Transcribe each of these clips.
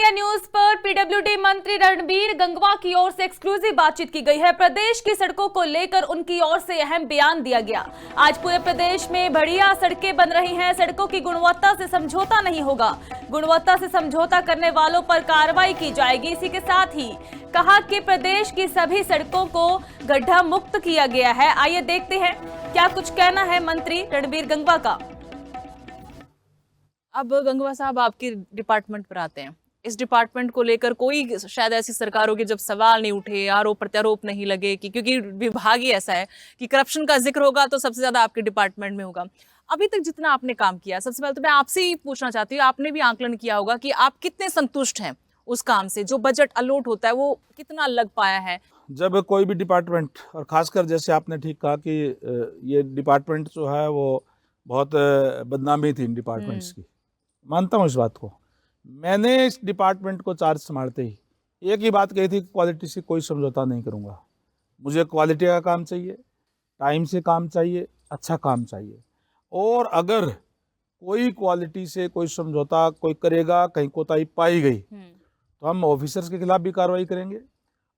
India news पर PWD मंत्री रणबीर गंगवा की ओर से एक्सक्लूसिव बातचीत की गई है। प्रदेश की सड़कों को लेकर उनकी ओर से अहम बयान दिया गया। आज पूरे प्रदेश में बढ़िया सड़कें बन रही हैं। सड़कों की गुणवत्ता से समझौता नहीं होगा। गुणवत्ता से समझौता करने वालों पर कार्रवाई की जाएगी। इसी के साथ ही कहा कि प्रदेश की सभी सड़कों को गड्ढा मुक्त किया गया है। आइए देखते हैं क्या कुछ कहना है मंत्री रणबीर गंगवा का। अब गंगवा साहब आपके डिपार्टमेंट पर आते हैं। इस डिपार्टमेंट को लेकर कोई शायद ऐसी सरकार होगी जब सवाल नहीं उठे, आरोप प्रत्यारोप नहीं लगे कि क्योंकि विभाग ही ऐसा है कि करप्शन का जिक्र होगा तो सबसे ज्यादा आपके डिपार्टमेंट में होगा। अभी तक जितना आपने काम किया, सबसे पहले तो मैं आपसे ही पूछना चाहती हूँ, आपने भी आकलन किया होगा कि आप कितने संतुष्ट हैं उस काम से, जो बजट अलॉट होता है वो कितना लग पाया है? जब कोई भी डिपार्टमेंट, और खासकर जैसे आपने ठीक कहा कि ये डिपार्टमेंट जो है वो बहुत बदनामी थी इन डिपार्टमेंट्स की, मानता हूँ इस बात को। मैंने इस डिपार्टमेंट को चार्ज संभालते ही एक ही बात कही थी, क्वालिटी से कोई समझौता नहीं करूँगा। मुझे क्वालिटी का काम चाहिए, टाइम से काम चाहिए, अच्छा काम चाहिए। और अगर कोई क्वालिटी से कोई समझौता कोई करेगा, कहीं कोताही पाई गई तो हम ऑफिसर्स के खिलाफ भी कार्रवाई करेंगे,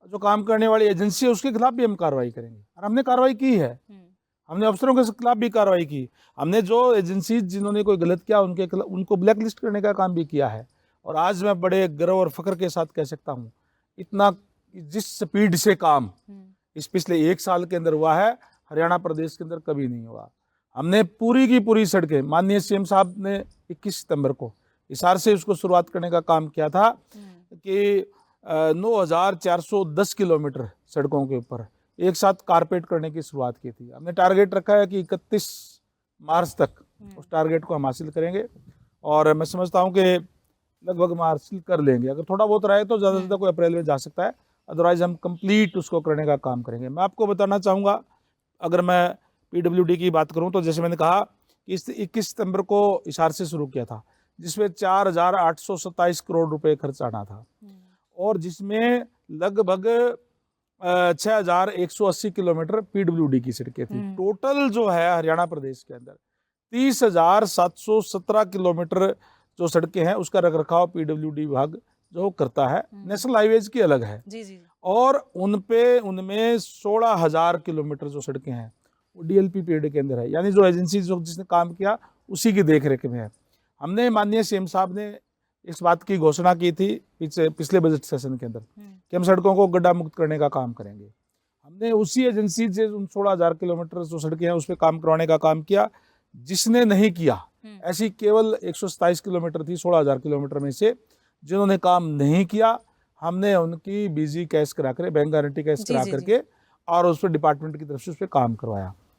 जो काम करने वाली एजेंसी है उसके खिलाफ भी हम कार्रवाई करेंगे। और हमने कार्रवाई की है, हमने अफसरों के खिलाफ भी कार्रवाई की। हमने जो एजेंसी जिन्होंने कोई गलत किया उनको ब्लैक लिस्ट करने का काम भी किया है। और आज मैं बड़े गर्व और फख्र के साथ कह सकता हूँ, इतना जिस स्पीड से काम इस पिछले 1 साल के अंदर हुआ है, हरियाणा प्रदेश के अंदर कभी नहीं हुआ। हमने पूरी की पूरी सड़कें, माननीय सीएम साहब ने 21 सितंबर को हिसार से उसको शुरुआत करने का काम किया था कि 9,410 किलोमीटर सड़कों के ऊपर एक साथ कारपेट करने की शुरुआत की थी। हमने टारगेट रखा है कि 31 मार्च तक उस टारगेट को हम हासिल करेंगे। और मैं समझता हूं कि लगभग हम हासिल कर लेंगे। अगर थोड़ा बहुत रहे तो ज़्यादा से ज़्यादा कोई अप्रैल में जा सकता है, अदरवाइज हम कंप्लीट उसको करने का काम करेंगे। मैं आपको बताना चाहूँगा, अगर मैं पीडब्ल्यूडी की बात करूँ तो जैसे मैंने कहा कि इस 21 सितंबर को हिसार से शुरू किया था, जिसमें 4,827 करोड़ रुपये खर्च आना था, और जिसमें लगभग 6,180 किलोमीटर पीडब्ल्यूडी की सड़कें थी। टोटल जो है हरियाणा प्रदेश के अंदर 30,717 किलोमीटर जो सड़कें हैं उसका रखरखाव पीडब्ल्यूडी विभाग जो करता है। नेशनल हाईवेज की अलग है जी। और उनमें 16,000 किलोमीटर जो सड़कें हैं वो डीएलपी पीरियड के अंदर है, यानी जो एजेंसी जिसने काम किया उसी की देख रेख में है। हमने माननीय सीएम साहब ने इस बात की घोषणा की थी पिछले बजट सेशन के अंदर कि हम सड़कों को गड्ढा मुक्त करने का काम करेंगे। हमने उसी एजेंसी से उन 16,000 किलोमीटर जो सड़कें हैं उस पर काम करवाने का काम किया। जिसने नहीं किया, ऐसी केवल 127 किलोमीटर थी 16,000 किलोमीटर में से, जिन्होंने काम नहीं किया हमने उनकी बीजी कैश करा कर, बैंक गारंटी कैश करा करके और उस पर डिपार्टमेंट की तरफ से उस पर काम करवाया।